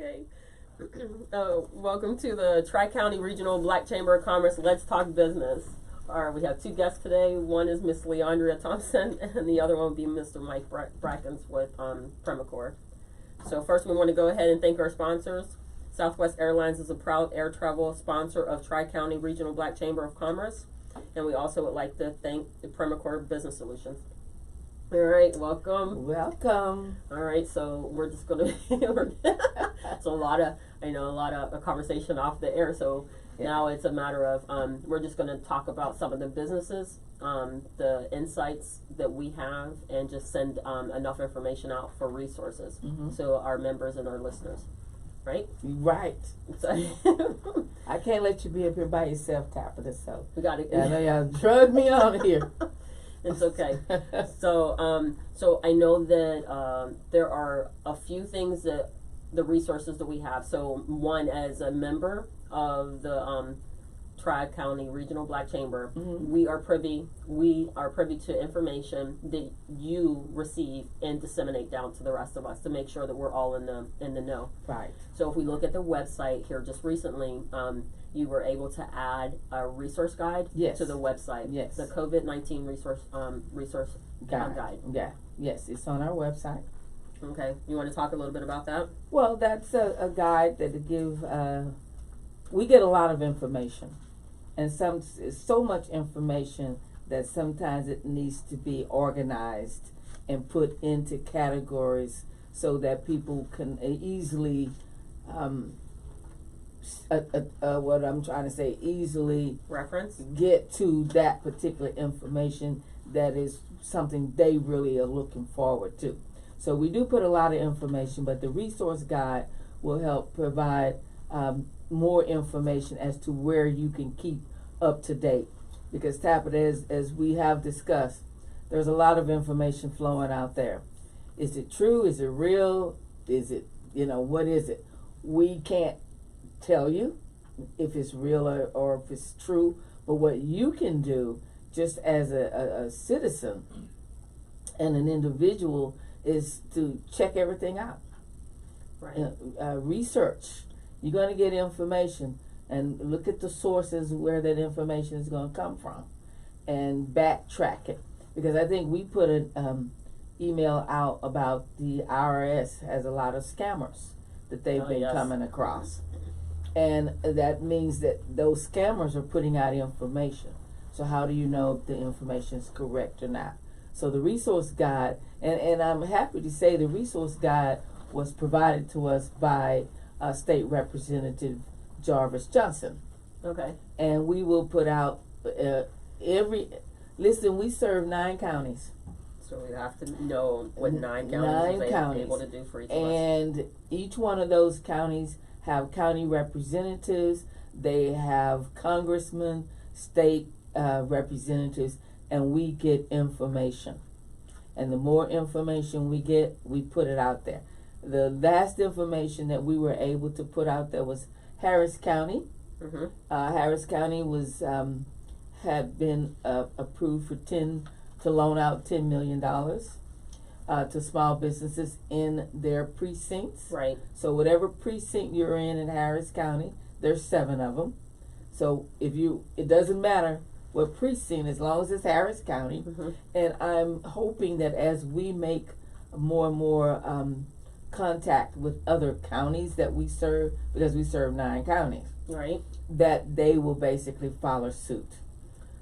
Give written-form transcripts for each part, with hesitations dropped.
Okay. Welcome to the Tri-County Regional Black Chamber of Commerce Let's Talk Business. All right, we have two guests today. One is Miss Leandria Thompson, and the other one will be Mr. Mike Brackens with PRIMACORE. So first, we want to go ahead and thank our sponsors. Southwest Airlines is a proud air travel sponsor of Tri-County Regional Black Chamber of Commerce, and we also would like to thank the PRIMACORE Business Solutions. All right, welcome. Welcome. All right, so we're just gonna. So a lot of conversation off the air. So now it's a matter of we're just gonna talk about some of the businesses, the insights that we have, and just send enough information out for resources so our members and our listeners. Right? Right. So I can't let you be up here by yourself, Tabitha. So we got to. I know y'all drug me on here. It's okay. So I know that there are a few things that the resources that we have. So one, as a member of the Tri-County Regional Black Chamber, we are privy to information that you receive and disseminate down to the rest of us to make sure that we're all in the know. Right. So if we look at the website here just recently, you were able to add a resource guide to the website. Yes. The COVID-19 resource guide. Yeah. Yes, it's on our website. Okay. You want to talk a little bit about that? Well, that's a guide that give. We get a lot of information, and so much information that sometimes it needs to be organized and put into categories so that people can easily. What I'm trying to say, easily reference, get to that particular information that is something they really are looking forward to. So we do put a lot of information, but the resource guide will help provide more information as to where you can keep up to date. Because Tabitha, as we have discussed, there's a lot of information flowing out there. Is it true? Is it real? Is it, what is it? We can't tell you if it's real or if it's true, but what you can do just as a citizen and an individual is to check everything out. Right. Research. You're going to get information and look at the sources where that information is going to come from and backtrack it, because I think we put an email out about the IRS has a lot of scammers that they've been coming across. And that means that those scammers are putting out information. So how do you know if the information is correct or not? So the resource guide, and I'm happy to say the resource guide was provided to us by State Representative Jarvis Johnson. Okay. And we will put out we serve 9 counties. So we have to know what 9 counties are able to do for each of us. And each one of those counties have county representatives, they have congressmen, state representatives, and we get information. And the more information we get, we put it out there. The last information that we were able to put out there was Harris County. Harris County was had been approved to loan out $10 million. To small businesses in their precincts. Right. So whatever precinct you're in Harris County, there's 7 of them. So it doesn't matter what precinct, as long as it's Harris County. And I'm hoping that as we make more and more contact with other counties that we serve, because we serve 9 counties. Right. That they will basically follow suit.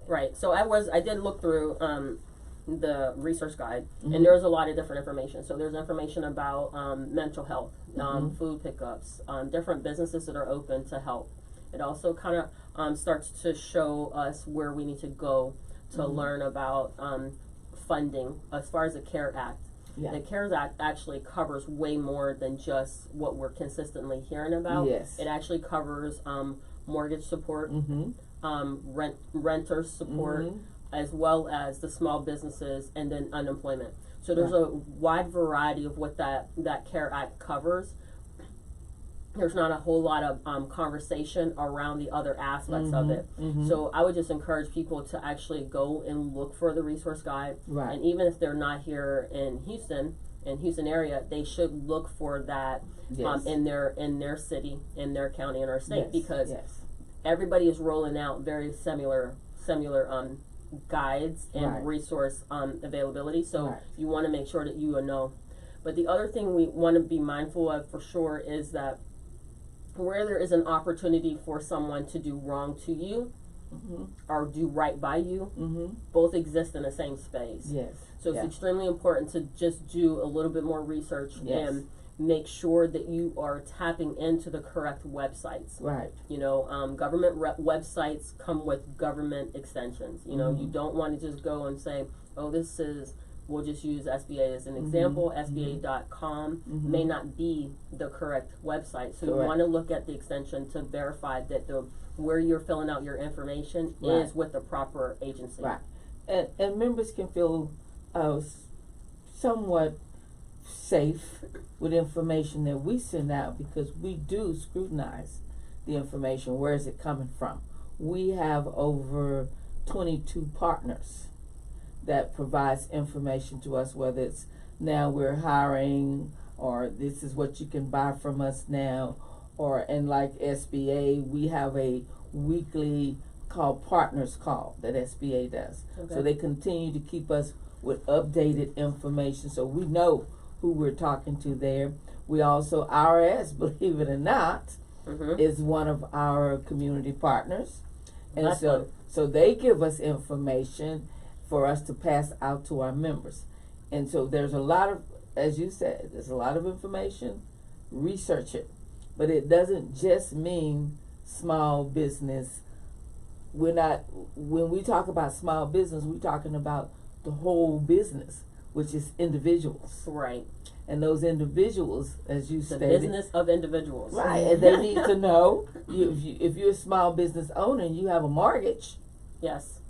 Right. So I did look through the resource guide, and there's a lot of different information. So there's information about mental health, food pickups, different businesses that are open to help. It also kind of starts to show us where we need to go to learn about funding as far as the CARE Act. Yeah. The CARES Act actually covers way more than just what we're consistently hearing about. Yes. It actually covers mortgage support, renter support, as well as the small businesses, and then unemployment. So there's a wide variety of what that CARE Act covers. There's not a whole lot of conversation around the other aspects of it. So I would just encourage people to actually go and look for the resource guide. Right. And even if they're not here in Houston, in Houston area, they should look for that in their city, in their county, in our state, because everybody is rolling out very similar guides and resource availability. So you want to make sure that you know. But the other thing we want to be mindful of for sure is that where there is an opportunity for someone to do wrong to you or do right by you, both exist in the same space. Yes. So it's extremely important to just do a little bit more research and make sure that you are tapping into the correct websites. Right. You know, government websites come with government extensions. You know, you don't want to just go and say, oh, this is, we'll just use SBA as an example. SBA.com may not be the correct website. So you want to look at the extension to verify that where you're filling out your information is with the proper agency. Right. And members can feel somewhat safe with information that we send out, because we do scrutinize the information. Where is it coming from? We have over 22 partners that provides information to us, whether it's now we're hiring, or this is what you can buy from us now, or, and like SBA, we have a weekly called Partners Call that SBA does. Okay. So they continue to keep us with updated information, so we know who we're talking to there. We also, IRS, believe it or not, is one of our community partners. And so they give us information for us to pass out to our members. And so there's a lot of, as you said, there's a lot of information. Research it. But it doesn't just mean small business. We're not, when we talk about small business, we're talking about the whole business, which is individuals. Right. And those individuals, as you stated, the business of individuals. Right. And they need to know, if you're a small business owner and you have a mortgage,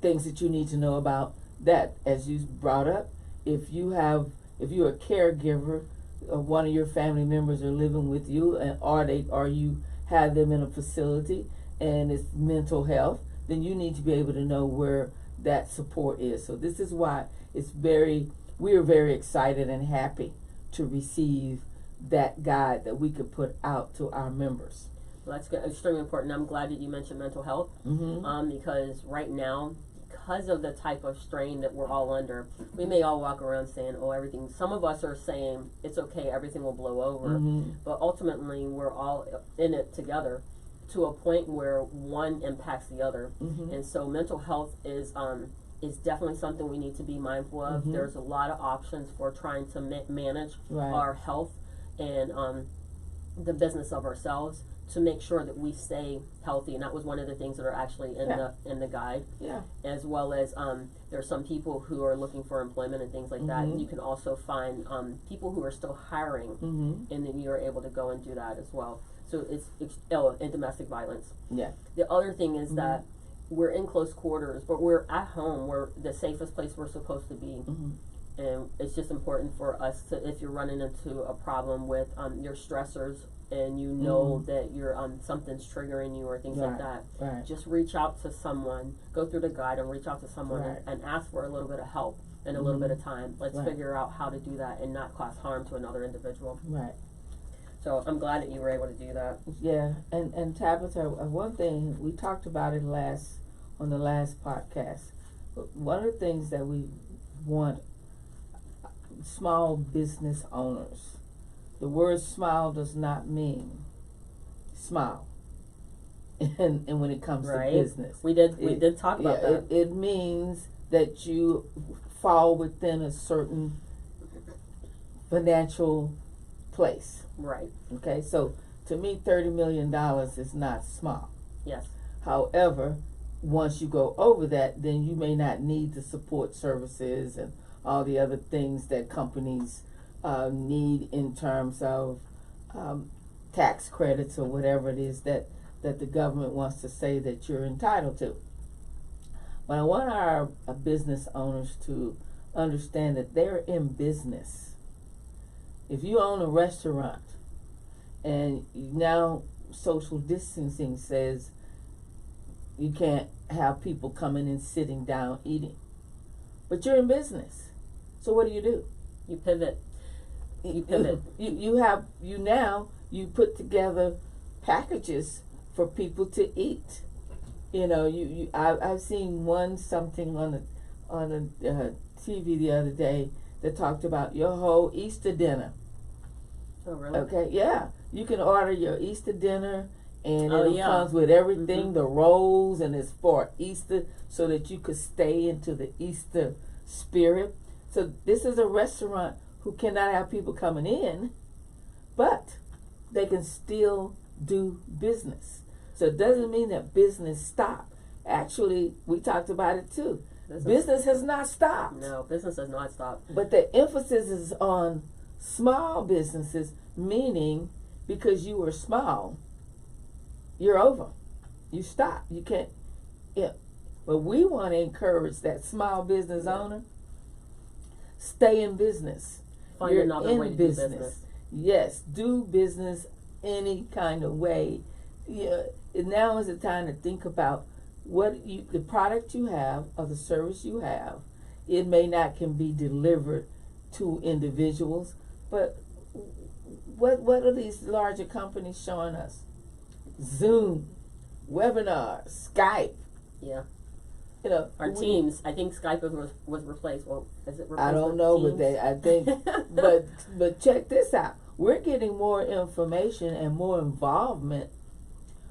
things that you need to know about that, as you brought up. If you're a caregiver, one of your family members are living with you, or you have them in a facility and it's mental health, then you need to be able to know where that support is. So this is why we are very excited and happy to receive that guide that we could put out to our members. Well, that's extremely important. I'm glad that you mentioned mental health, because right now, because of the type of strain that we're all under, we may all walk around saying, oh, everything, some of us are saying it's okay, everything will blow over, but ultimately we're all in it together to a point where one impacts the other. And so mental health is definitely something we need to be mindful of. There's a lot of options for trying to manage our health and the business of ourselves, to make sure that we stay healthy. And that was one of the things that are actually in the guide. As well as there's some people who are looking for employment and things like that. And you can also find people who are still hiring, and then you're able to go and do that as well. So it's and domestic violence. The other thing is that we're in close quarters, but we're at home. We're the safest place we're supposed to be. And it's just important for us to, if you're running into a problem with your stressors, and you know that you're something's triggering you or things like that, just reach out to someone, go through the guide and reach out to someone and ask for a little bit of help and a little bit of time. Let's figure out how to do that and not cause harm to another individual. So I'm glad that you were able to do that. Yeah, and Tabitha, one thing, we talked about it on the last podcast, but one of the things that we want small business owners, the word smile does not mean smile. And when it comes to business. We did talk about that. It means that you fall within a certain financial place. Right. Okay, so to me, $30 million is not small. Yes. However, once you go over that, then you may not need the support services and all the other things that companies need in terms of tax credits or whatever it is that the government wants to say that you're entitled to. But I want our business owners to understand that they're in business. If you own a restaurant and now social distancing says you can't have people coming and sitting down eating, but you're in business, so what do? You pivot. You pivot. You put together packages for people to eat. I've seen something on the TV the other day that talked about your whole Easter dinner. Oh, really? Okay, yeah. You can order your Easter dinner, and it comes with everything, the rolls, and it's for Easter, so that you could stay into the Easter spirit. So this is a restaurant who cannot have people coming in, but they can still do business. So it doesn't mean that business stopped. Actually, we talked about it too. Business has not stopped. No, business has not stopped. But the emphasis is on small businesses, meaning because you were small, you're over. You stop. You can't. Yeah. But we want to encourage that small business owner, stay in business. Find another way to do business. Yes, do business any kind of way. Yeah, now is the time to think about the product you have or the service you have. It may not can be delivered to individuals, but what are these larger companies showing us? Zoom, webinars, Skype. Yeah. Our Teams. I think Skype was replaced. Well, is it replaced? I don't know, Teams? but check this out. We're getting more information and more involvement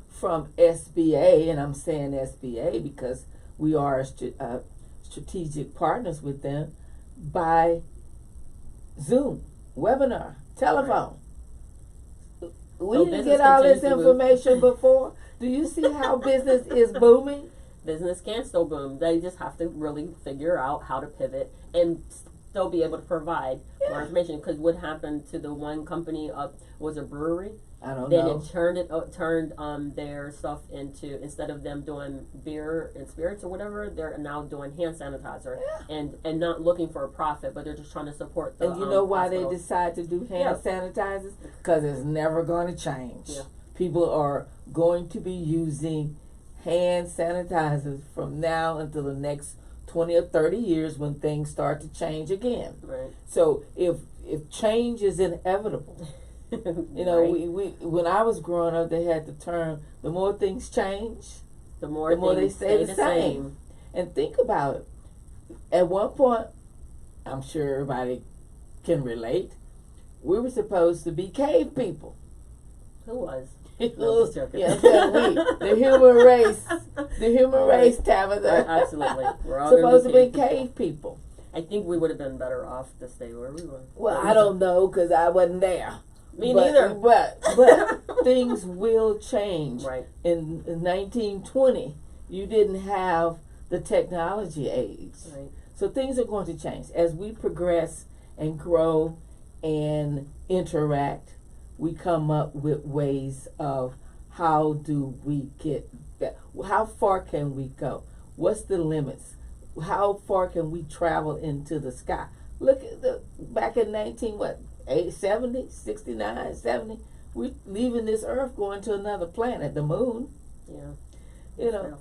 from SBA, and I'm saying SBA because we are strategic partners with them, by Zoom, webinar, telephone. Right. We didn't get all this information before. Do you see how business is booming? Business can still boom. They just have to really figure out how to pivot and still be able to provide more information. Because what happened to the one company was a brewery. I don't then know. Then it turned their stuff into, instead of them doing beer and spirits or whatever, they're now doing hand sanitizer and not looking for a profit, but they're just trying to support the. And you know why they decide to do hand sanitizers? Because it's never going to change. Yeah. People are going to be using hand sanitizers from now until the next 20 or 30 years when things start to change again. Right. So if change is inevitable. Right. we when I was growing up, they had the term, the more things change, the more they stay the same. And think about it. At one point, I'm sure everybody can relate, we were supposed to be cave people. Who was? No, the human race, Tabitha. Absolutely. We're all supposed to be cave people. I think we would have been better off to stay where we were. Well, I don't know, because I wasn't there. Me neither. But things will change. Right. In 1920, you didn't have the technology age. Right. So things are going to change. As we progress and grow and interact, we come up with ways of how do we get back. How far can we go? What's the limits? How far can we travel into the sky? Look at back in 70, 69, 70, we're leaving this earth going to another planet, the moon. Yeah.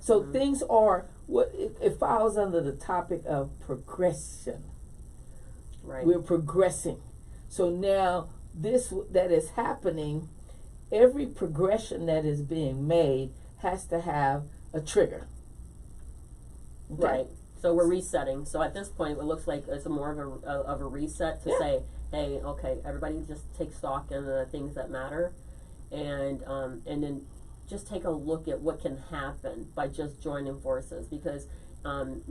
So things are, it falls under the topic of progression. Right. We're progressing. So now that is happening, every progression that is being made has to have a trigger. Okay? Right. So we're resetting. So at this point, it looks like it's more of a reset to say, hey, okay, everybody just take stock in the things that matter, and then just take a look at what can happen by just joining forces, because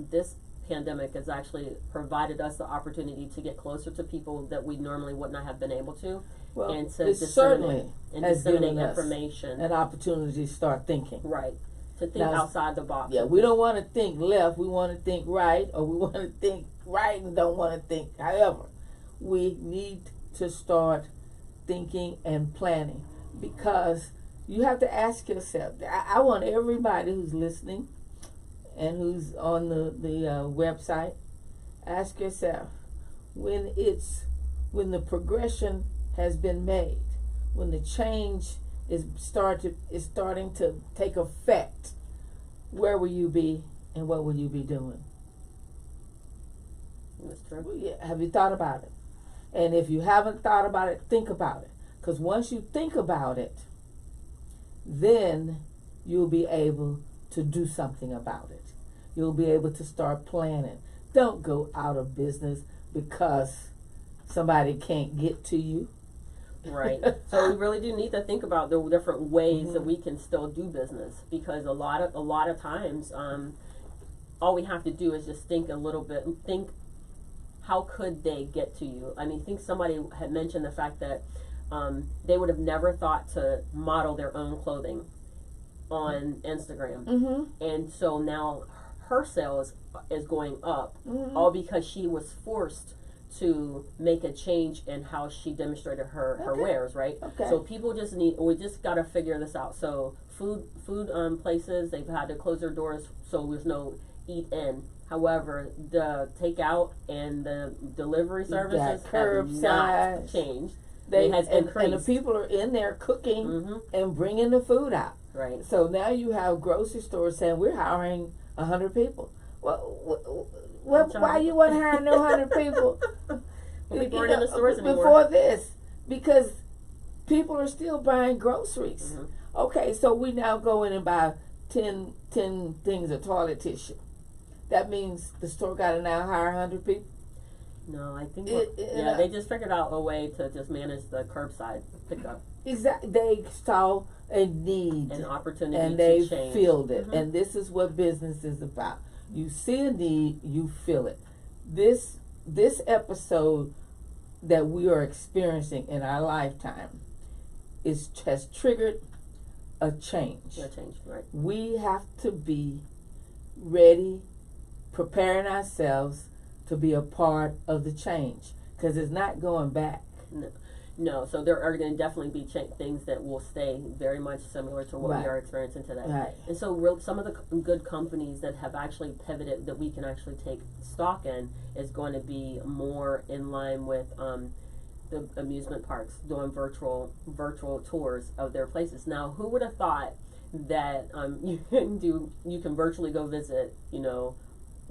this pandemic has actually provided us the opportunity to get closer to people that we normally would not have been able to, and to disseminate information, an opportunity to start thinking. Right. To think outside the box. Yeah, we don't want to think left, we want to think right, or we want to think right and don't want to think. However, we need to start thinking and planning, because you have to ask yourself. I want everybody who's listening and who's on the website, ask yourself, when the progression has been made, when the change is starting to take effect, where will you be and what will you be doing? That's true. Yeah, have you thought about it? And if you haven't thought about it, think about it. Because once you think about it, then you'll be able to do something about it. You'll be able to start planning. Don't go out of business because somebody can't get to you. Right. So we really do need to think about the different ways that we can still do business, because a lot of times, all we have to do is just think a little bit and think, how could they get to you? I mean, I think somebody had mentioned the fact that they would have never thought to model their own clothing on Instagram, and so now her sales is going up, all because she was forced to make a change in how she demonstrated her wares, right? So people we just got to figure this out. So food places, they've had to close their doors, so there's no eat in. However, the takeout and the delivery services have not changed. It has increased. And the people are in there cooking and bringing the food out. Right. So now you have grocery stores saying, we're hiring 100 people. Why you want to hire no 100 people? People aren't in the stores anymore. Before this, because people are still buying groceries. Okay, so we now go in and buy 10 things of toilet tissue. That means the store got to now hire 100 people? No, I think they just figured out a way to just manage the curbside pickup. Exactly. They saw a need, an opportunity, and they to change. filled it. And this is what business is about. You see a need, you fill it. This episode that we are experiencing in our lifetime has triggered a change. A change, right? We have to be ready, preparing ourselves to be a part of the change, because it's not going back. No. So there are going to definitely be things that will stay very much similar to what we are experiencing today. Right. And so some of the good companies that have actually pivoted that we can actually take stock in is going to be more in line with the amusement parks doing virtual tours of their places. Now, who would have thought that you can virtually go visit,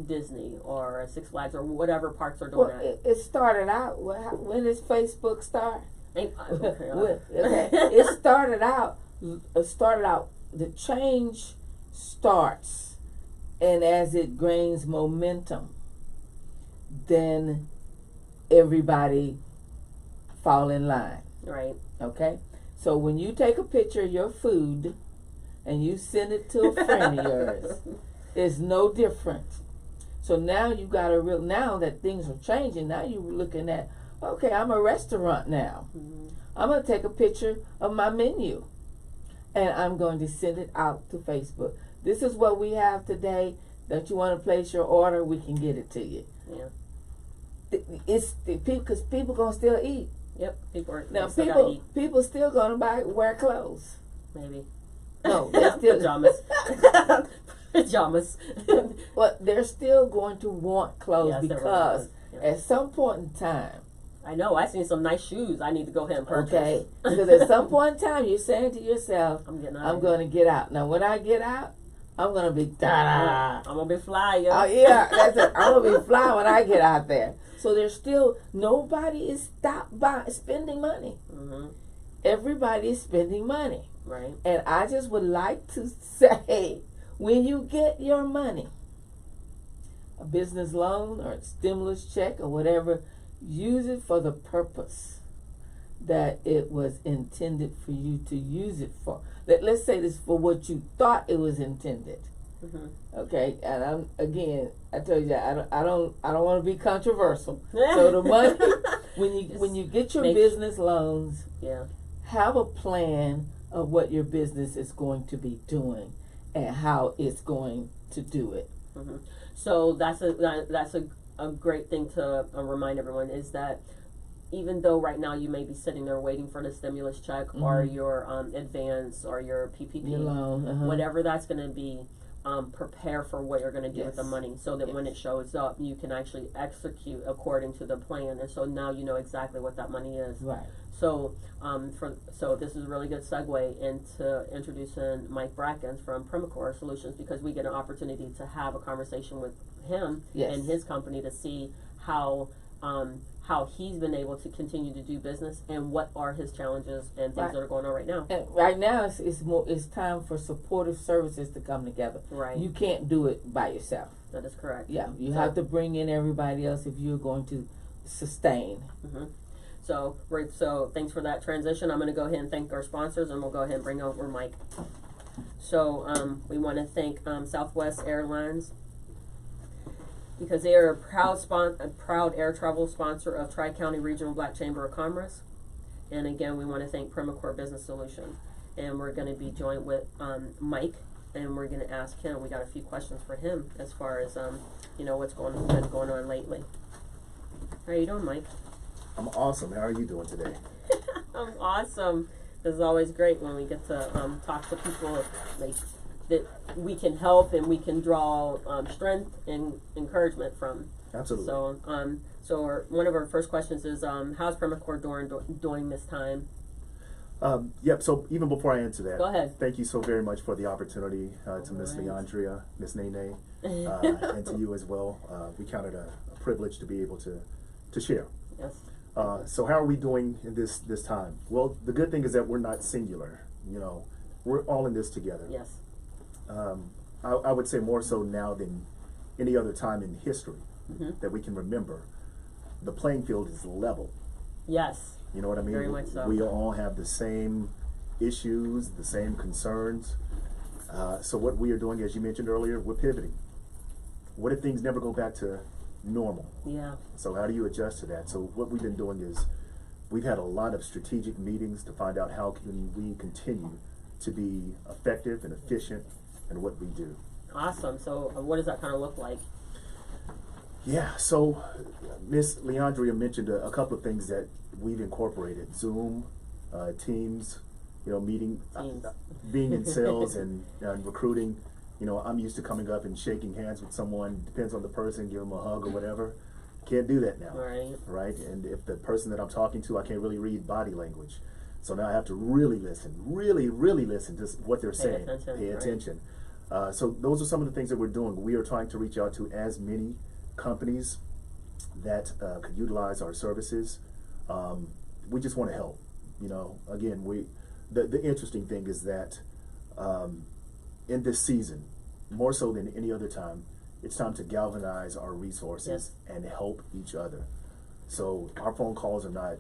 Disney or Six Flags or whatever parks are doing that? It started out. When did Facebook start? It started out. The change starts, and as it gains momentum, then everybody fall in line. Right. Okay. So when you take a picture of your food and you send it to a friend of yours, it's no different. So now you got now that things are changing, now you're looking at, okay, I'm a restaurant now. I'm going to take a picture of my menu and I'm going to send it out to Facebook. This is what we have today. Don't you want to place your order? We can get it to you. Yeah. It's because people going to still eat. Yep. People still going to wear clothes. Maybe. No, they're still pajamas. Pajamas. Well, they're still going to want clothes because at some point in time. I know, I seen some nice shoes I need to go ahead and purchase. Okay, because at some point in time you're saying to yourself, I'm going to get out. Now when I get out, I'm going to be da-da. I'm going to be fly, yo. Oh yeah, that's it. I'm going to be fly when I get out there. So there's still, nobody is stopped by spending money. Everybody is spending money. Right. And I just would like to say, when you get your money, a business loan or a stimulus check or whatever, use it for the purpose that it was intended for you to use it for. Let's say this for what you thought it was intended. Okay, and I told you I don't want to be controversial. So the money, when you get your business loans, have a plan of what your business is going to be doing and how it's going to do it. So that's a great thing to remind everyone, is that even though right now you may be sitting there waiting for the stimulus check or your advance or your PPP, your loan, whatever that's going to be, prepare for what you're going to do with the money, so that when it shows up, you can actually execute according to the plan. And so now you know exactly what that money is. Right. So, so this is a really good segue into introducing Mike Brackens from PRIMACORE Solutions, because we get an opportunity to have a conversation with him and his company to see how how he's been able to continue to do business and what are his challenges and things Right. that are going on right now. And right now, it's time for supportive services to come together. Right. You can't do it by yourself. That is correct. Yeah, you So- have to bring in everybody else if you're going to sustain. So, right, so thanks for that transition. I'm going to go ahead and thank our sponsors, and we'll go ahead and bring over Mike. So, we want to thank Southwest Airlines because they are a proud air travel sponsor of Tri-County Regional Black Chamber of Commerce. And again, we want to thank PRIMACORE Business Solution. And we're going to be joined with Mike, and we're going to ask him. We got a few questions for him as far as what's been going on lately. How are you doing, Mike? I'm awesome. How are you doing today? I'm awesome. This is always great when we get to talk to people like that we can help and we can draw strength and encouragement from. Absolutely. So one of our first questions is how's PRIMACORE during this time? Yep. So even before I answer that, Go ahead. Thank you so very much for the opportunity to Miss Right. Leandria, Miss Nene, and to you as well. We count it a privilege to be able to share. Yes. So how are we doing in this time? Well, the good thing is that we're not singular. We're all in this together. Yes. I would say more so now than any other time in history Mm-hmm. that we can remember. The playing field is level. Yes. You know what I mean? Very much so. We all have the same issues, the same concerns. So what we are doing, as you mentioned earlier, we're pivoting. What if things never go back to normal? Yeah. So how do you adjust to that? So what we've been doing is we've had a lot of strategic meetings to find out how can we continue to be effective and efficient in what we do. Awesome. So what does that kind of look like? Yeah, so Miss Leandria mentioned a couple of things that we've incorporated. Zoom, Teams, meeting, Teams. Being in sales and recruiting. I'm used to coming up and shaking hands with someone, depends on the person, give them a hug or whatever. Can't do that now. Right? And if the person that I'm talking to, I can't really read body language. So now I have to really listen to what they're saying. Pay attention. So those are some of the things that we're doing. We are trying to reach out to as many companies that could utilize our services. We just want to help. Again, the interesting thing is that in this season, more so than any other time, it's time to galvanize our resources and help each other. So our phone calls are not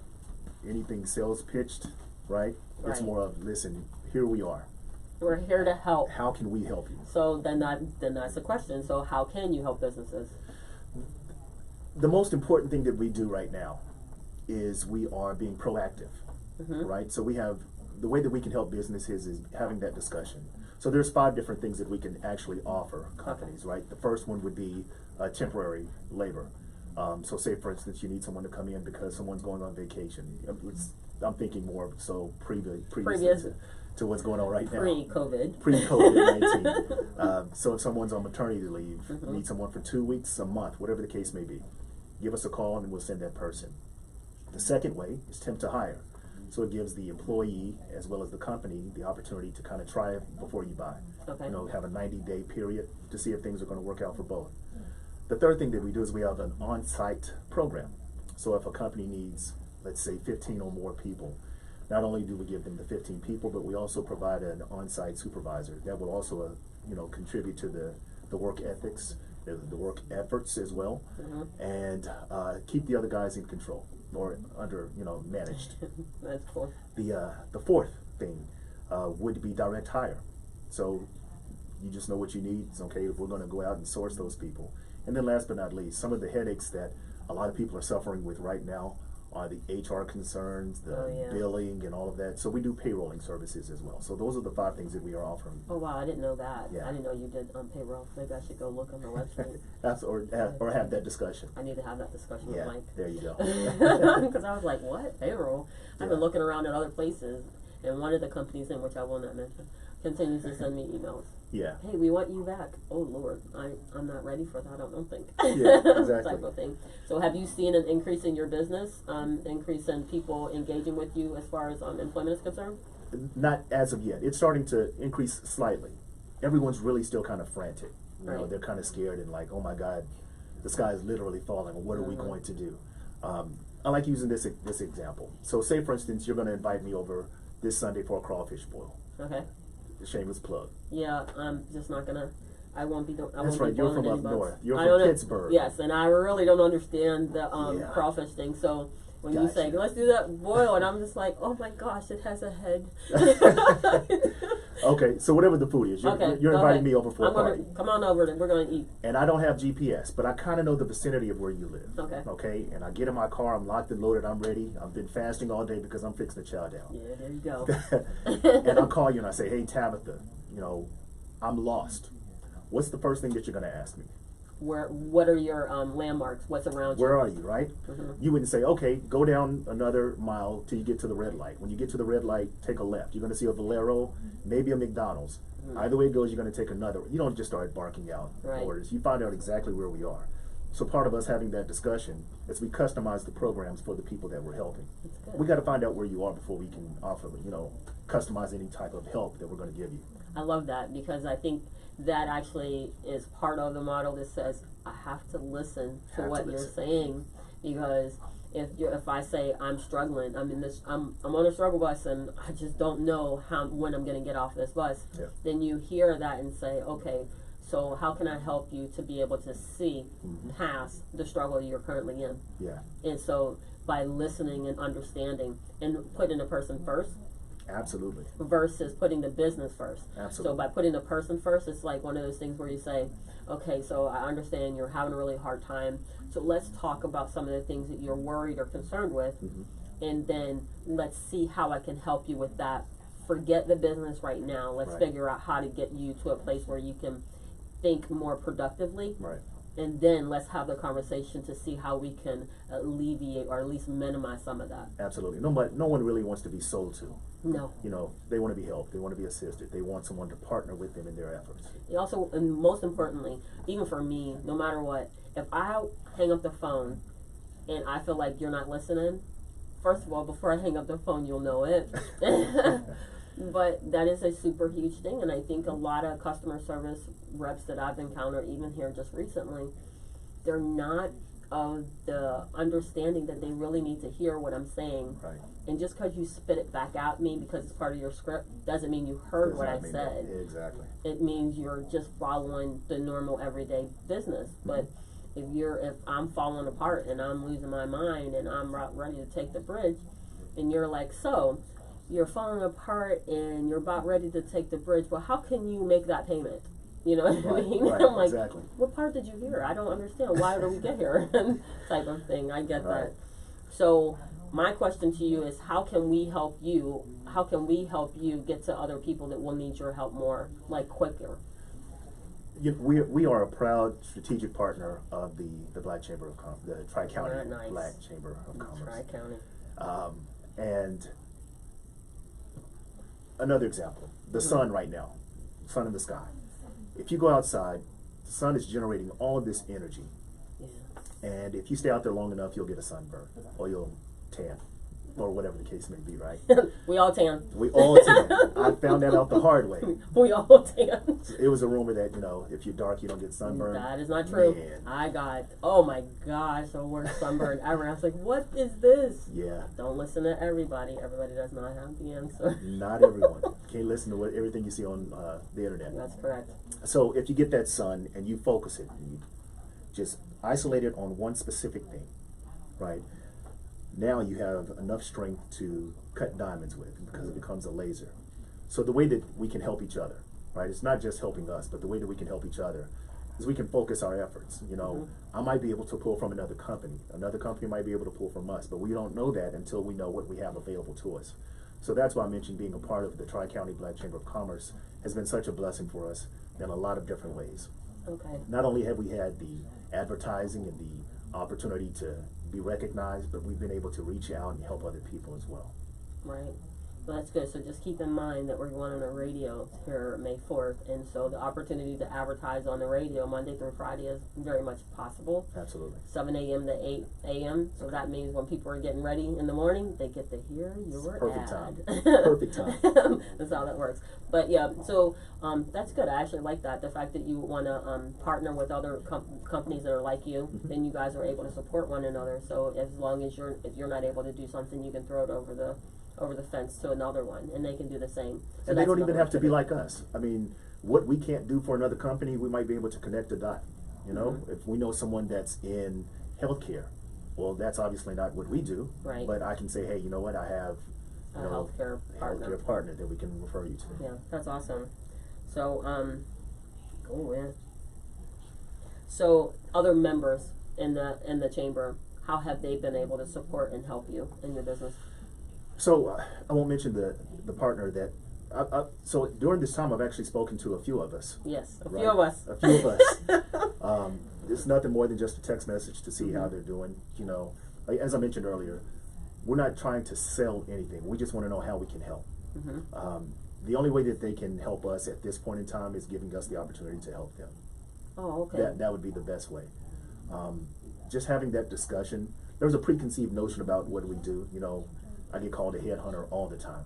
anything sales pitched, right? It's more of, listen, here we are. We're here to help. How can we help you? So then that's the question. So how can you help businesses? The most important thing that we do right now is we are being proactive, right? So we have, the way that we can help businesses is having that discussion. So there's 5 different things that we can actually offer companies, right? The first one would be temporary labor. So say, for instance, you need someone to come in because someone's going on vacation. I'm thinking more so previous to what's going on right now. Pre-COVID-19. So if someone's on maternity leave, need someone for 2 weeks, a month, whatever the case may be, give us a call and we'll send that person. The second way is temp to hire. So it gives the employee as well as the company the opportunity to kind of try it before you buy. Have a 90-day period to see if things are going to work out for both. The third thing that we do is we have an on-site program. So if a company needs, let's say, 15 or more people, not only do we give them the 15 people, but we also provide an on-site supervisor that will also, contribute to the work ethics, the work efforts as well, and keep the other guys in control or under, managed. That's cool. The fourth thing would be direct hire. So you just know what you need. It's okay if we're going to go out and source those people. And then last but not least, some of the headaches that a lot of people are suffering with right now are the HR concerns, the billing and all of that. So we do payrolling services as well. So those are the 5 things that we are offering. Oh wow, I didn't know that. Yeah. I didn't know you did payroll. Maybe I should go look on the website. or have that discussion. I need to have that discussion with Mike. There you go. Because I was like, what? Payroll? I've been looking around at other places, and one of the companies, in which I will not mention, continues to send me emails. Yeah. Hey, we want you back. Oh Lord, I'm not ready for that. I don't think. Yeah, exactly. Type of thing. So, have you seen an increase in your business? Increase in people engaging with you as far as employment is concerned? Not as of yet. It's starting to increase slightly. Everyone's really still kind of frantic. They're kind of scared and like, oh my God, the sky is literally falling. What are we going to do? I like using this example. So say, for instance, you're going to invite me over this Sunday for a crawfish boil. Okay. Shameless plug. Yeah, I'm just not gonna. I won't be. That's right. You're from up north. You're from Pittsburgh. Yes, and I really don't understand the crawfish thing. So when you say let's do that boil, and I'm just like, oh my gosh, it has a head. Okay, so whatever the food is, you're inviting me over for a party. Come on over, and we're gonna eat. And I don't have GPS, but I kind of know the vicinity of where you live. Okay. Okay, and I get in my car, I'm locked and loaded, I'm ready. I've been fasting all day because I'm fixing to chow down. Yeah, there you go. And I'll call you and I say, hey Tabitha, I'm lost. What's the first thing that you're going to ask me? What are your landmarks? What's around you? Where are you, right? Mm-hmm. You wouldn't say, okay, go down another mile till you get to the red light. When you get to the red light, take a left. You're going to see a Valero, maybe a McDonald's. Mm-hmm. Either way it goes, you're going to take another. You don't just start barking out orders. You find out exactly where we are. So part of us having that discussion is we customize the programs for the people that we're helping. We got to find out where you are before we can offer, customize any type of help that we're going to give you. I love that, because I think that actually is part of the model that says I have to listen to what you're saying, because if I say I'm struggling, I'm on a struggle bus and I just don't know when I'm going to get off this bus, then you hear that and say, okay, so how can I help you to be able to see past the struggle you're currently in? Yeah. And so by listening and understanding and putting a person first. Absolutely. Versus putting the business first. Absolutely. So by putting the person first, it's like one of those things where you say, okay, so I understand you're having a really hard time, so let's talk about some of the things that you're worried or concerned with, and then let's see how I can help you with that. Forget the business right now. Let's figure out how to get you to a place where you can think more productively. Right. And then let's have the conversation to see how we can alleviate or at least minimize some of that. Absolutely. No one really wants to be sold to. No. They want to be helped. They want to be assisted. They want someone to partner with them in their efforts. Also, and most importantly, even for me, no matter what, if I hang up the phone and I feel like you're not listening, first of all, before I hang up the phone, you'll know it. But that is a super huge thing, and I think a lot of customer service reps that I've encountered, even here just recently, they're not of the understanding that they really need to hear what I'm saying. Right. And just because you spit it back at me because it's part of your script doesn't mean you heard what I said. Exactly. It means you're just following the normal everyday business. But if I'm falling apart and I'm losing my mind and I'm ready to take the bridge, and you're like, so you're falling apart and you're about ready to take the bridge, well, how can you make that payment? You know what I mean? Right, I'm like, exactly. What part did you hear? I don't understand. Why did we get here? Type of thing. I get that. So my question to you is, how can we help you? How can we help you get to other people that will need your help more, like quicker? We are a proud strategic partner of the Black Chamber of Commerce, the Tri-County Black Chamber of Commerce. Tri-County. And another example, the sun right now, sun in the sky. If you go outside, the sun is generating all of this energy. Yeah. And if you stay out there long enough, you'll get a sunburn, or you'll tan, or whatever the case may be, right? We all tan. We all tan. I found that out the hard way. We all tan. It was a rumor that, if you're dark, you don't get sunburn. That is not true. Man. I got, oh my gosh, the worst sunburn ever. I was like, what is this? Yeah. Don't listen to everybody. Everybody does not have the answer. Not everyone. Can't listen to everything you see on the internet. That's correct. So if you get that sun and you focus it, and you just isolate it on one specific thing, right? Now you have enough strength to cut diamonds with, because it becomes a laser. So the way that we can help each other, right? It's not just helping us, but the way that we can help each other is we can focus our efforts. I might be able to pull from another company might be able to pull from us, but we don't know that until we know what we have available to us. So that's why I mentioned being a part of the Tri-County Black Chamber of Commerce has been such a blessing for us in a lot of different ways. Okay. Not only have we had the advertising and the opportunity to be recognized, but we've been able to reach out and help other people as well. Right. Well, that's good. So just keep in mind that we're going on the radio here May 4th, and so the opportunity to advertise on the radio Monday through Friday is very much possible. Absolutely. 7 a.m. to 8 a.m. So that means when people are getting ready in the morning, they get to hear your Perfect ad. time. Perfect time. That's how that works. But yeah, so that's good. I actually like that. The fact that you want to partner with other companies that are like you, then you guys are able to support one another. So as long as if you're not able to do something, you can throw it over the fence to another one, and they can do the same. So and they don't even have to be like us. I mean, what we can't do for another company, we might be able to connect a dot. You know, if we know someone that's in healthcare, well, that's obviously not what we do. Right. But I can say, hey, you know what? I have a healthcare partner that we can refer you to. Yeah, that's awesome. So, So, other members in the chamber, how have they been able to support and help you in your business? So I won't mention the partner that. So during this time, I've actually spoken to a few of us. Yes, a right? few of us. A few of us. It's nothing more than just a text message to see how they're doing. You know, like, as I mentioned earlier, we're not trying to sell anything. We just want to know how we can help. The only way that they can help us at this point in time is giving us the opportunity to help them. Oh, okay. That would be the best way. Just having that discussion. There's a preconceived notion about what we do. You know, I get called a headhunter all the time.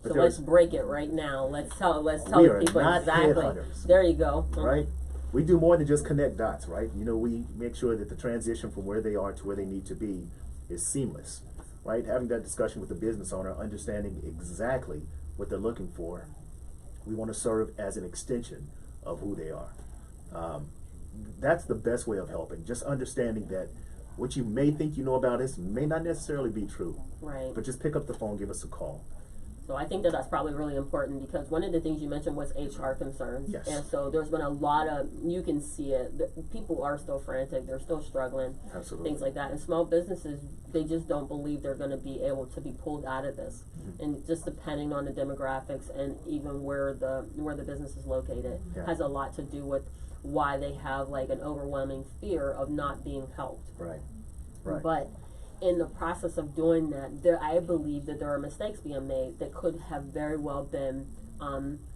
But so let's break it right now. Let's tell we the are people not exactly. Headhunters, there you go. right? We do more than just connect dots, right? You know, we make sure that the transition from where they are to where they need to be is seamless, right? Having that discussion with the business owner, understanding exactly what they're looking for. We want to serve as an extension of who they are. That's the best way of helping. Just understanding that what you may think you know about us may not necessarily be true. Right. But just pick up the phone, give us a call. So I think that's probably really important, because one of the things you mentioned was HR concerns. Yes. And so there's been a lot of, you can see it, people are still frantic, they're still struggling. Absolutely. Things like that. And small businesses, they just don't believe they're going to be able to be pulled out of this. And just depending on the demographics and even where the business is located has a lot to do with why they have like an overwhelming fear of not being helped. Right. Right. But in the process of doing that, I believe that there are mistakes being made that could have very well been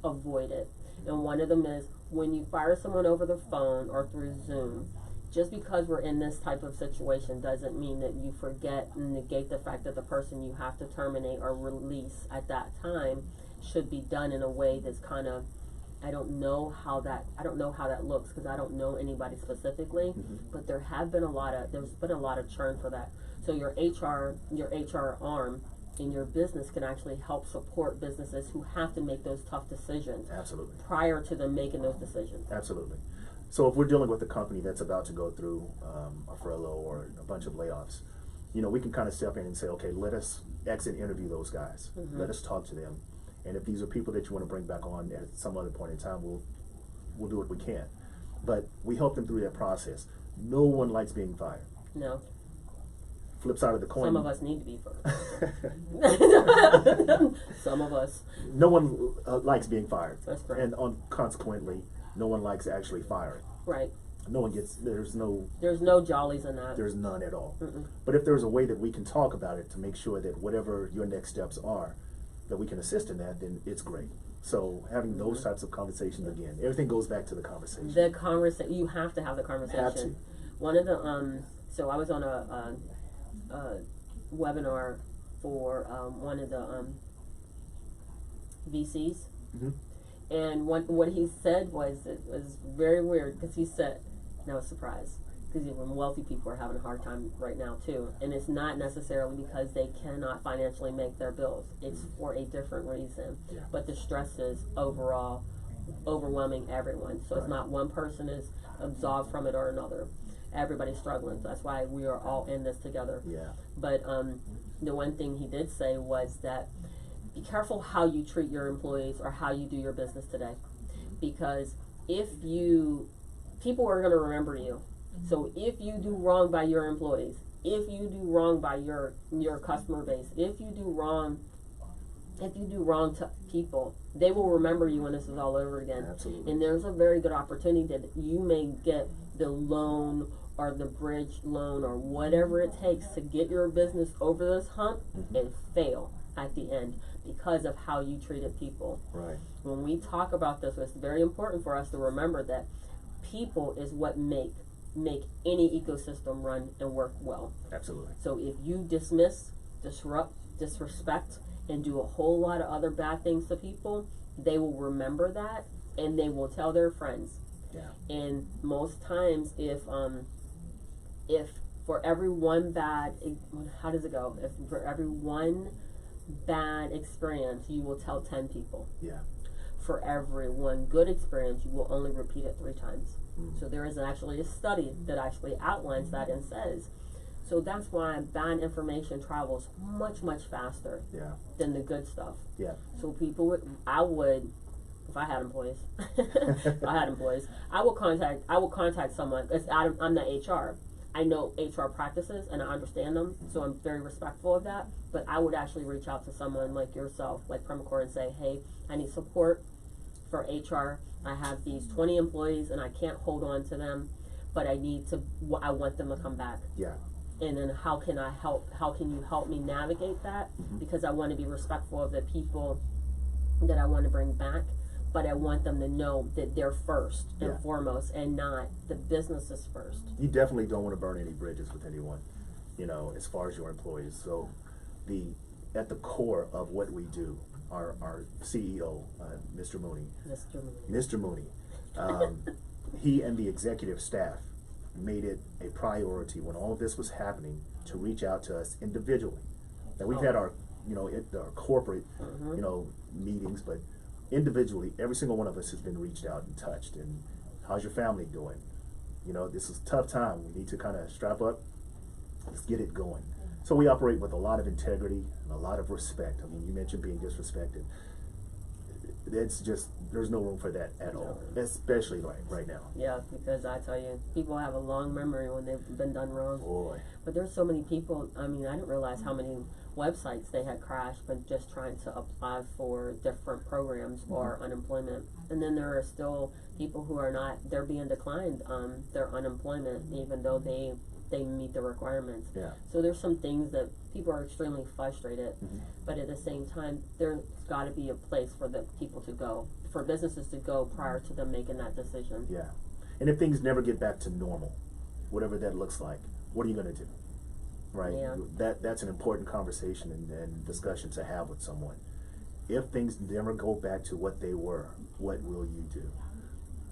avoided. And one of them is when you fire someone over the phone or through Zoom, just because we're in this type of situation doesn't mean that you forget and negate the fact that the person you have to terminate or release at that time should be done in a way that's kind of, I don't know how that looks, because I don't know anybody specifically, but there's been a lot of churn for that. So your HR arm in your business can actually help support businesses who have to make those tough decisions. Absolutely. Prior to them making those decisions. Absolutely. So if we're dealing with a company that's about to go through a furlough or a bunch of layoffs, you know, we can kind of step in and say, okay, let us exit interview those guys. Let us talk to them. And if these are people that you want to bring back on at some other point in time, we'll do what we can. But we help them through that process. No one likes being fired. No. Flip side of the coin. Some of us need to be fired. Some of us. No one likes being fired. That's correct. And consequently, no one likes actually firing. Right. No one gets, there's no jollies in that. There's none at all. But if there's a way that we can talk about it to make sure that whatever your next steps are, that we can assist in that, then it's great. So having those types of conversations, again, everything goes back to the conversation. You have to have the conversation. Have to. One of the so I was on a webinar for one of the VCs, and what he said was, it was very weird, because he said, and I was surprised, because even wealthy people are having a hard time right now too, and it's not necessarily because they cannot financially make their bills. It's for a different reason. Yeah. But the stress is overall overwhelming everyone. So it's not one person is absolved from it or another. Everybody's struggling. So that's why we are all in this together. Yeah. But the one thing he did say was that be careful how you treat your employees or how you do your business today, because people are going to remember you. So if you do wrong by your employees, if you do wrong by your customer base, if you do wrong to people, they will remember you when this is all over again. Absolutely. And there's a very good opportunity that you may get the loan or the bridge loan or whatever it takes to get your business over this hump and fail. at the end because of how you treated people. Right. When we talk about this, it's very important for us to remember that people is what make any ecosystem run and work well. Absolutely. So if you dismiss, disrupt, disrespect, and do a whole lot of other bad things to people, they will remember that and they will tell their friends. Yeah. And most times, if for every one bad, how does it go? If for every one bad experience, you will tell 10 people. Yeah. For every one good experience, you will only repeat it 3 times. So there is actually a study that actually outlines that and says, so that's why bad information travels much, much faster than the good stuff. Yeah. So people if I had employees, I will contact someone, because I'm not HR. I know HR practices and I understand them, so I'm very respectful of that, but I would actually reach out to someone like yourself, like PRIMACORE, and say, hey, I need support for HR. I have these 20 employees and I can't hold on to them, but I want them to come back. Yeah. And then how can you help me navigate that? Because I want to be respectful of the people that I want to bring back, but I want them to know that they're first and foremost and not the businesses first. You definitely don't want to burn any bridges with anyone, as far as your employees. So at the core of what we do, our CEO, Mr. Mooney, he and the executive staff made it a priority when all of this was happening to reach out to us individually. Now we've had our corporate, meetings, but individually, every single one of us has been reached out and touched. And how's your family doing? This is a tough time. We need to kind of strap up. Let's get it going. So we operate with a lot of integrity and a lot of respect. I mean, you mentioned being disrespected. It's just, there's no room for that at all, especially right now. Yeah, because I tell you, people have a long memory when they've been done wrong. Boy. But there's so many people, I didn't realize how many websites they had crashed, but just trying to apply for different programs or unemployment. And then there are still people who are not, they're being declined their unemployment, even though they meet the requirements. Yeah. So there's some things that people are extremely frustrated, but at the same time, there's got to be a place for the people to go, for businesses to go prior to them making that decision. Yeah. And if things never get back to normal, whatever that looks like, what are you going to do? Right? Yeah. That's an important conversation and discussion to have with someone. If things never go back to what they were, what will you do?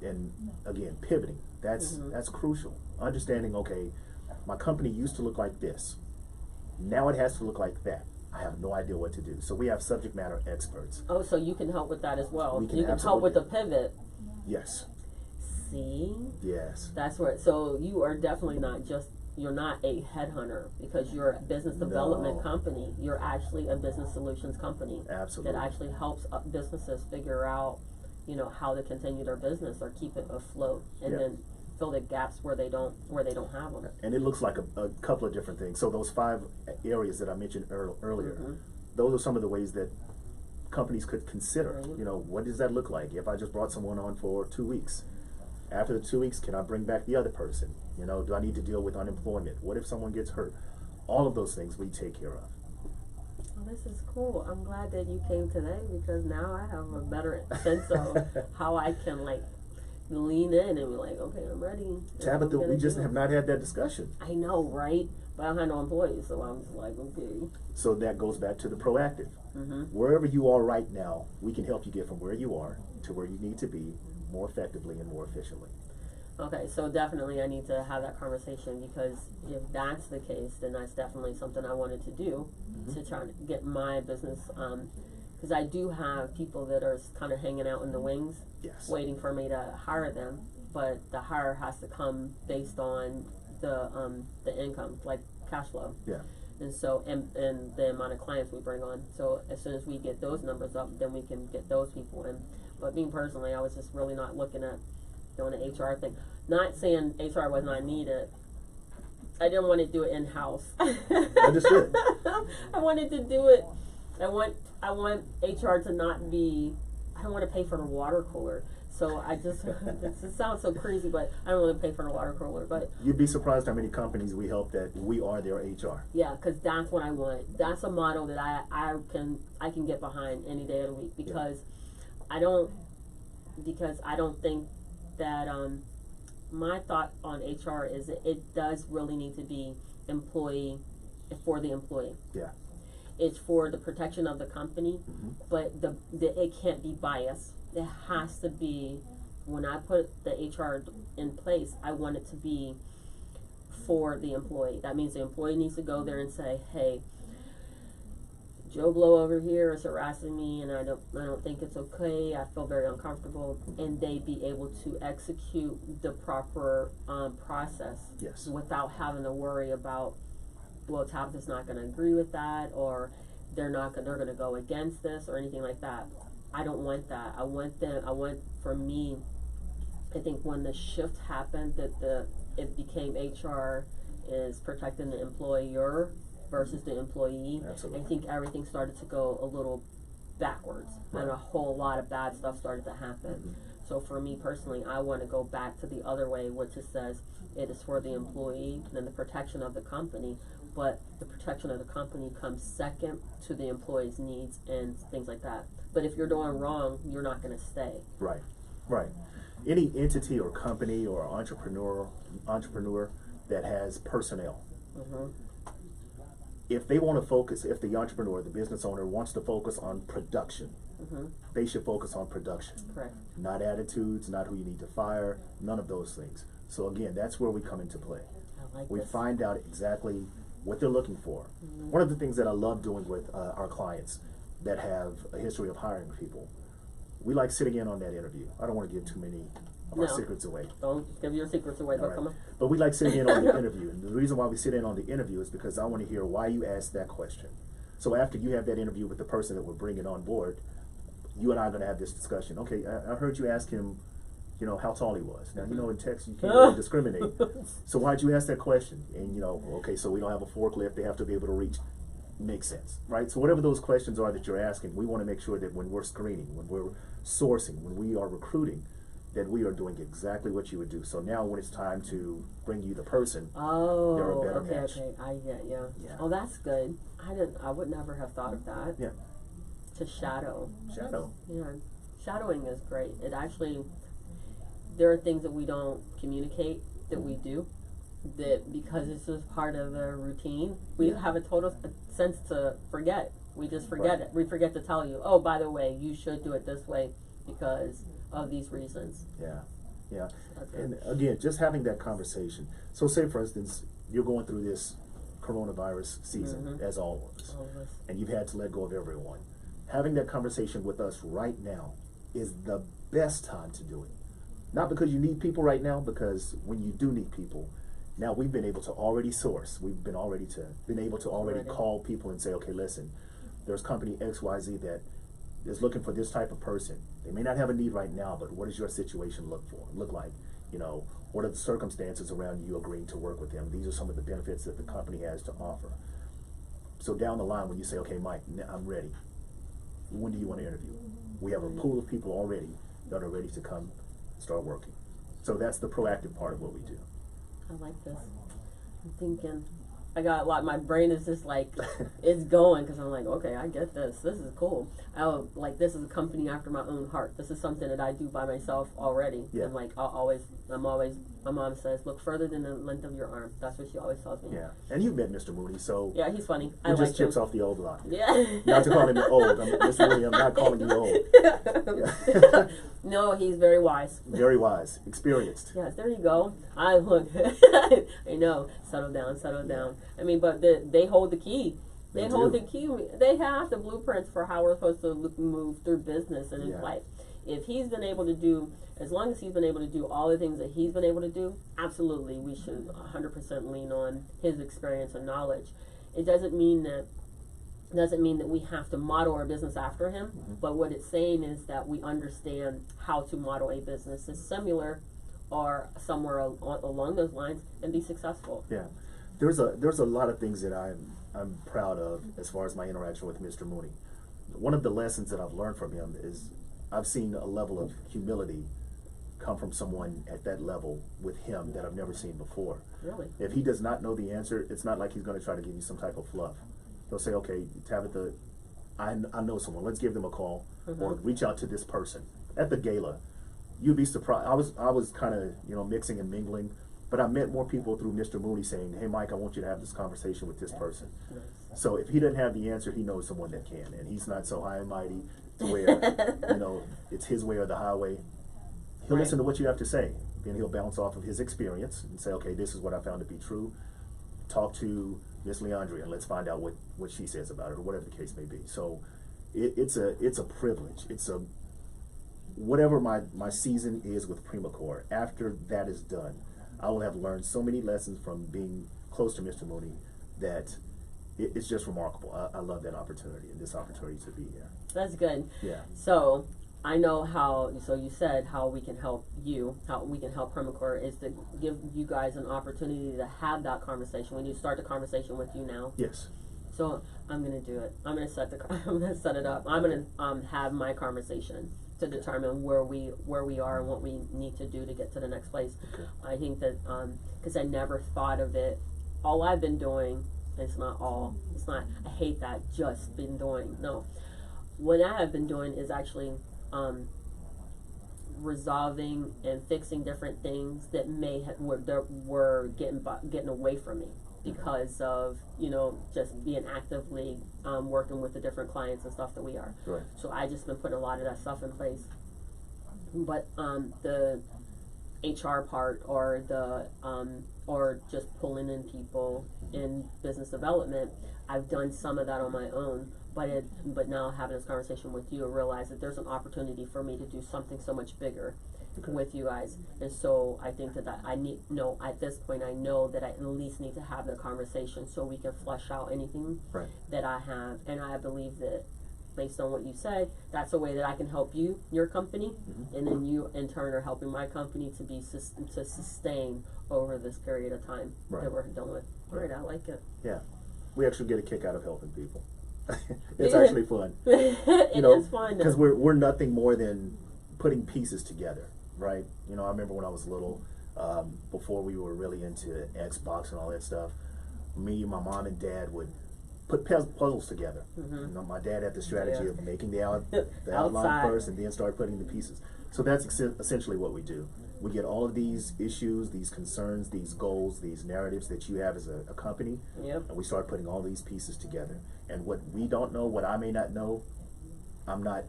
And again, pivoting, that's crucial. Understanding, okay, my company used to look like this. Now it has to look like that. I have no idea what to do. So we have subject matter experts. Oh, so you can help with that as well. You can help with the pivot. Yes. See? Yes. That's right. So you are definitely you're not a headhunter, because you're a business development company. You're actually a business solutions company. Absolutely. That actually helps businesses figure out, how to continue their business or keep it afloat, and then fill the gaps where they don't have them. And it looks like a couple of different things. So those 5 areas that I mentioned earlier, those are some of the ways that companies could consider. What does that look like? If I just brought someone on for 2 weeks, after the 2 weeks, can I bring back the other person? Do I need to deal with unemployment? What if someone gets hurt? All of those things we take care of. Well, this is cool. I'm glad that you came today, because now I have a better sense of how I can lean in and be like, okay, I'm ready. Tabitha, we just have not had that discussion. I know, right? But I have no employees, so I'm just like, okay. So that goes back to the proactive. Wherever you are right now, we can help you get from where you are to where you need to be more effectively and more efficiently. Okay, so definitely I need to have that conversation, because if that's the case, then that's definitely something I wanted to do to try to get my business, because I do have people that are kind of hanging out in the wings, waiting for me to hire them, but the hire has to come based on the income, like cash flow. Yeah. And so, and the amount of clients we bring on. So as soon as we get those numbers up, then we can get those people in. But me personally, I was just really not looking at doing an HR thing. Not saying HR was not needed. I didn't want to do it in-house. Understood. I wanted to do it. I want HR to not be, I don't want to pay for the water cooler. So I just, it sounds so crazy, but I don't want to pay for the water cooler. But you'd be surprised how many companies we help that we are their HR. Yeah, because that's what I want. That's a model that I can get behind any day of the week, because I don't think that my thought on HR is that it does really need to be employee for the employee. Yeah. It's for the protection of the company, but it can't be biased. It has to be, when I put the HR in place, I want it to be for the employee. That means the employee needs to go there and say, hey, Joe Blow over here is harassing me, and I don't think it's okay. I feel very uncomfortable, and they be able to execute the proper process without having to worry about, well, Tabitha's not going to agree with that, or they're going to go against this, or anything like that. I don't want that. I want for me, I think when the shift happened, that it became HR is protecting the employer versus the employee. Absolutely. I think everything started to go a little backwards, and a whole lot of bad stuff started to happen. So for me personally, I want to go back to the other way, which it says it is for the employee and then the protection of the company, but the protection of the company comes second to the employee's needs and things like that. But if you're doing wrong, you're not going to stay. Right, right. Any entity or company or entrepreneur that has personnel, if they want to focus, if the entrepreneur, the business owner wants to focus on production, they should focus on production. Correct. Not attitudes, not who you need to fire, none of those things. So again, that's where we come into play. We find out exactly what they're looking for. One of the things that I love doing with our clients that have a history of hiring people, we like sitting in on that interview. I don't want to give too many of our secrets away. Don't give your secrets away, but come on. But we like sitting in on the interview. And the reason why we sit in on the interview is because I want to hear why you asked that question. So after you have that interview with the person that we're bringing on board, you and I are going to have this discussion. Okay, I heard you ask him, you know, how tall he was. Now, you know, in Texas, you can't really discriminate. So why'd you ask that question? And, you know, okay, so we don't have a forklift. They have to be able to reach. Makes sense, right? So whatever those questions are that you're asking, we want to make sure that when we're screening, when we're sourcing, when we are recruiting, that we are doing exactly what you would do. So now when it's time to bring you the person, they're a better match. Okay, I get you. Yeah. Oh, that's good. I would never have thought of that. Yeah. To shadow. Shadow. Yeah. Shadowing is great. It actually, there are things that we don't communicate that we do, that because it's just part of the routine, we have a total sense to forget. We just forget it. We forget to tell you, oh, by the way, you should do it this way because of these reasons. Yeah, yeah. And again, just having that conversation. So say, for instance, you're going through this coronavirus season, as always, and you've had to let go of everyone. Having that conversation with us right now is the best time to do it. Not because you need people right now, because when you do need people, now we've been able to already source. We've been able to already call people and say, okay, listen, there's company XYZ that is looking for this type of person. They may not have a need right now, but what does your situation look like? You know, what are the circumstances around you agreeing to work with them? These are some of the benefits that the company has to offer. So down the line, when you say, okay, Mike, I'm ready. When do you want to interview? We have a pool of people already that are ready to come start working. So that's the proactive part of what we do. I like this. I'm thinking, I got a lot, my brain is just like, it's going, because I'm like, okay, I get this. This is cool. This is a company after my own heart. This is something that I do by myself already. Yeah. And my mom says, look further than the length of your arm. That's what she always tells me. Yeah. And you've met Mr. Mooney, so. Yeah, he's funny. He just chips off the old block. Yeah. Not to call him old. Mr. Mooney, I'm not calling you old. No, he's very wise. Very wise. Experienced. Yes, there you go. I know. Settle down. I mean, but they hold the key. They hold the key. They have the blueprints for how we're supposed to move through business and in life. If he's been able to do, as long as he's been able to do all the things that he's been able to do, absolutely, we should 100% lean on his experience and knowledge. It doesn't mean that we have to model our business after him, but what it's saying is that we understand how to model a business that's similar or somewhere along those lines and be successful. Yeah, there's a lot of things that I'm proud of as far as my interaction with Mr. Mooney. One of the lessons that I've learned from him is I've seen a level of humility come from someone at that level with him that I've never seen before. Really? If he does not know the answer, it's not like he's going to try to give you some type of fluff. He'll say, okay, Tabitha, I know someone, let's give them a call, or reach out to this person. At the gala, you'd be surprised. I was kind of, you know, mixing and mingling, but I met more people through Mr. Mooney saying, hey Mike, I want you to have this conversation with this person. So if he doesn't have the answer, he knows someone that can, and he's not so high and mighty to where, you know, it's his way or the highway. He'll listen to what you have to say, and he'll bounce off of his experience and say, okay, this is what I found to be true. Talk to Miss Leandria and let's find out what she says about it, or whatever the case may be. So it's a privilege. It's a, whatever my season is with PRIMACORE, after that is done, I will have learned so many lessons from being close to Mr. Mooney that it's just remarkable. I love that opportunity and this opportunity to be here. That's good. Yeah. So I know how, so you said how we can help you, how we can help PRIMACORE is to give you guys an opportunity to have that conversation. We need to start the conversation with you now. Yes. So I'm going to do it. I'm going to set it up. I'm going to have my conversation to determine where we are and what we need to do to get to the next place. Okay. I think that, because I never thought of it, all I've been doing, it's not, I hate that, just been doing, no. What I have been doing is actually resolving and fixing different things that were getting away from me because of, you know, just being actively working with the different clients and stuff that we are. Right. So I just been putting a lot of that stuff in place. But the HR part or the or just pulling in people in business development, I've done some of that on my own. But now having this conversation with you, I realize that there's an opportunity for me to do something so much bigger with you guys. And so I think that at this point, I know that I at least need to have the conversation so we can flesh out anything that I have. And I believe that based on what you said, that's a way that I can help you, your company, and then you in turn are helping my company to sustain over this period of time that we're done with. Right, I like it. Yeah. We actually get a kick out of helping people. It's actually fun. It is fun because we're nothing more than putting pieces together, right? You know, I remember when I was little, before we were really into Xbox and all that stuff, me, my mom, and dad would put puzzles together. You know, my dad had the strategy of making the outline first and then start putting the pieces. So that's essentially what we do. We get all of these issues, these concerns, these goals, these narratives that you have as a company, and we start putting all these pieces together. And what we don't know, what I may not know, I'm not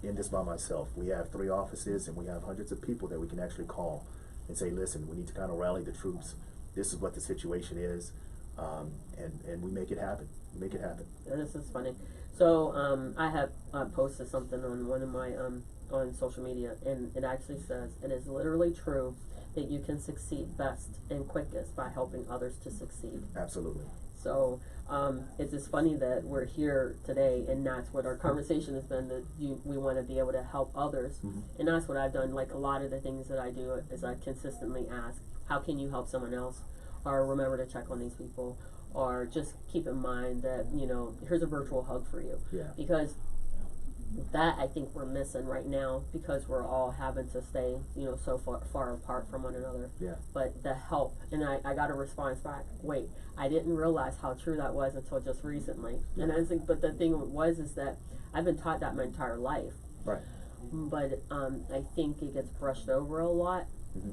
in this by myself. We have 3 offices and we have hundreds of people that we can actually call and say, listen, we need to kind of rally the troops. This is what the situation is, and we make it happen. We make it happen. This is funny. So I have posted something on one of my on social media, and it actually says, it is literally true that you can succeed best and quickest by helping others to succeed. Absolutely. So it's just funny that we're here today, and that's what our conversation has been, that we want to be able to help others. And that's what I've done. Like a lot of the things that I do is I consistently ask, how can you help someone else? Or remember to check on these people, or just keep in mind that, you know, here's a virtual hug for you. Yeah. Because that I think we're missing right now, because we're all having to stay, you know, so far apart from one another. Yeah. But the help, and I got a response back, wait, I didn't realize how true that was until just recently. Yeah. And I was like, but the thing is that I've been taught that my entire life. Right. But I think it gets brushed over a lot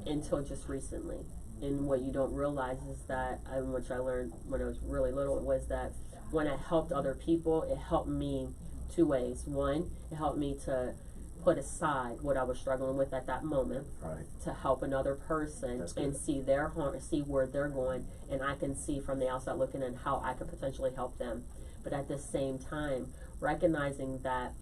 until just recently. And what you don't realize is that, which I learned when I was really little, was that when I helped other people, it helped me 2 ways. One, it helped me to put aside what I was struggling with at that moment, to help another person and see their harm, see where they're going, and I can see from the outside looking in how I could potentially help them. But at the same time, recognizing that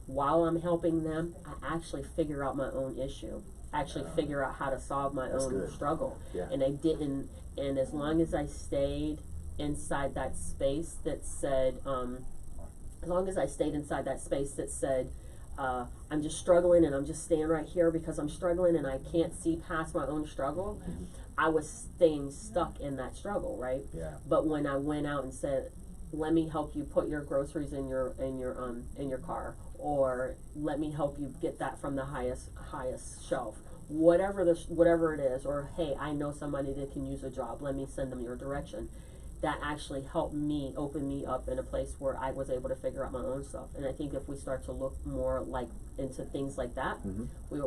while I'm helping them, I actually figure out my own issue. Actually figure out how to solve my own struggle. Yeah. And I didn't, and as long as I stayed inside that space that said, I'm just struggling and I'm just staying right here because I'm struggling and I can't see past my own struggle, I was staying stuck in that struggle, right? Yeah. But when I went out and said, let me help you put your groceries in your car, or let me help you get that from the highest shelf. Whatever it is, or hey, I know somebody that can use a job, let me send them your direction. That actually helped me open me up in a place where I was able to figure out my own stuff. And I think if we start to look more like into things like that, we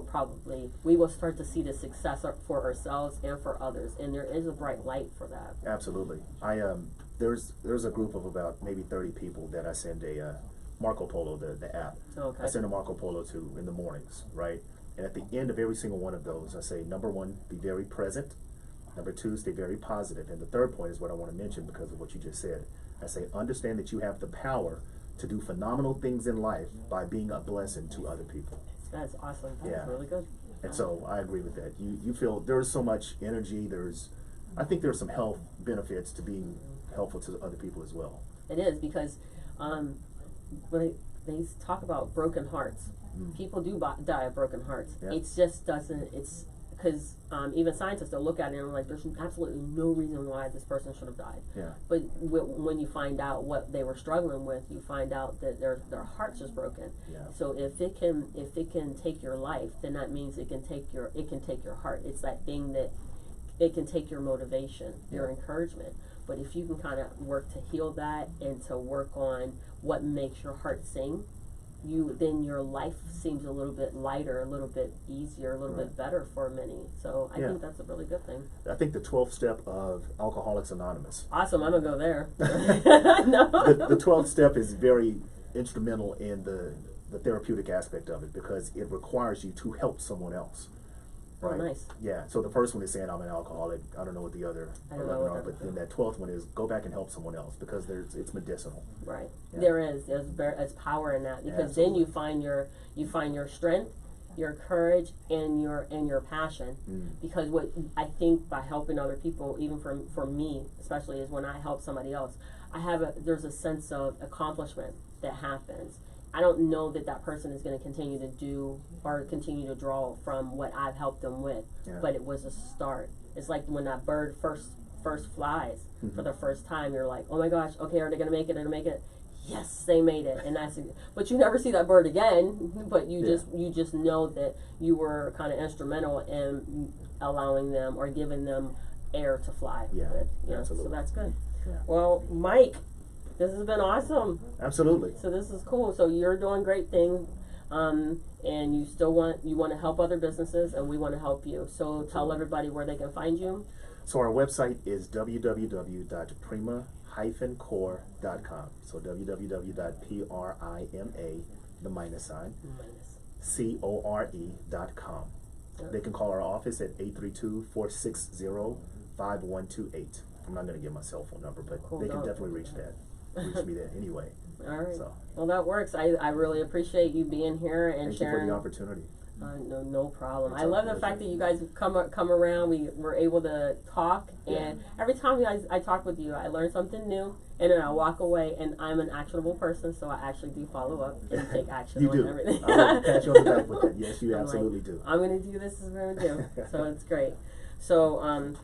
will start to see the success for ourselves and for others. And there is a bright light for that. Absolutely. There's a group of about maybe 30 people that I send a Marco Polo, the app. Okay. I send a Marco Polo to in the mornings, right? And at the end of every single one of those, I say, number one, be very present. Number two, stay very positive. And the third point is what I want to mention because of what you just said. I say, understand that you have the power to do phenomenal things in life by being a blessing to other people. That's awesome. That's really good. And so I agree with that. You feel there's so much energy. I think there's some health benefits to being helpful to other people as well. It is because when they talk about broken hearts, people do die of broken hearts. Yeah. It just doesn't. It's because even scientists will look at it and like, there's absolutely no reason why this person should have died. Yeah. But when you find out what they were struggling with, you find out that their heart's just broken. Yeah. So if it can take your life, then that means it can take your heart. It's that thing that it can take your motivation, your encouragement. But if you can kind of work to heal that and to work on what makes your heart sing, then your life seems a little bit lighter, a little bit easier, a little bit better for many. So I think that's a really good thing. I think the 12th step of Alcoholics Anonymous. Awesome, I'm gonna go there. No. The 12th step is very instrumental in the therapeutic aspect of it because it requires you to help someone else. Right? Oh, nice. Yeah, so the first one is saying I'm an alcoholic. I don't know what the other 11 are, but then that 12th one is go back and help someone else because it's medicinal. Right. Yeah. There's power in that because then you find your strength, your courage, and your passion. Because what I think by helping other people, even for me especially, is when I help somebody else, there's a sense of accomplishment that happens. I don't know that person is going to continue to do or continue to draw from what I've helped them with, but it was a start. It's like when that bird first flies for the first time, you're like, oh my gosh, okay, are they going to make it? Are they going to make it? Yes, they made it, and but you never see that bird again. But you just know that you were kind of instrumental in allowing them or giving them air to fly with. Absolutely. So that's good. Yeah. Well, Mike, this has been awesome. Absolutely. So this is cool. So you're doing great things, and you still want to help other businesses, and we want to help you. So tell everybody where they can find you. So our website is www.prima-core.com. So www.PRIMA-core.com. They can call our office at 832-460-5128. I'm not going to give my cell phone number, but they can definitely reach me there anyway. All right. So. Well, that works. I really appreciate you being here and sharing. Thank you for the opportunity. No problem. I love the fact that you guys come around. We were able to talk, and every time I talk with you, I learn something new, and then I walk away, and I'm an actionable person, so I actually do follow up and take action on everything. I will pat you on the back with that. Yes, you absolutely do. I'm going to do this as I'm going to do. So it's great. So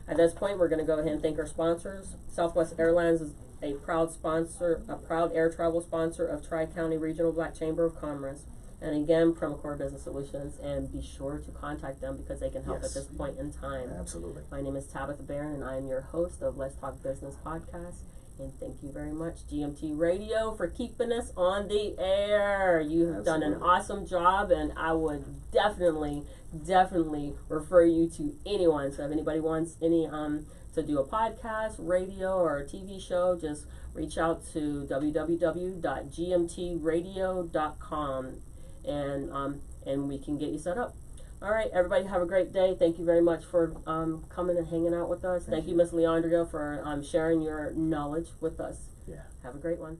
at this point, we're going to go ahead and thank our sponsors. Southwest Airlines is a proud air travel sponsor of Tri-County Regional Black Chamber of Commerce. And again, PRIMACORE Business Solutions, and be sure to contact them because they can help at this point in time. Absolutely. My name is Tabitha Barron, and I am your host of Let's Talk Business podcast. And thank you very much, GMT Radio, for keeping us on the air. You have done an awesome job, and I would definitely refer you to anyone. So if anybody wants to do a podcast, radio, or a TV show, just reach out to www.gmtradio.com. And we can get you set up. All right, everybody have a great day. Thank you very much for coming and hanging out with us. Thank you, Miss Leandria, for sharing your knowledge with us. Yeah. Have a great one.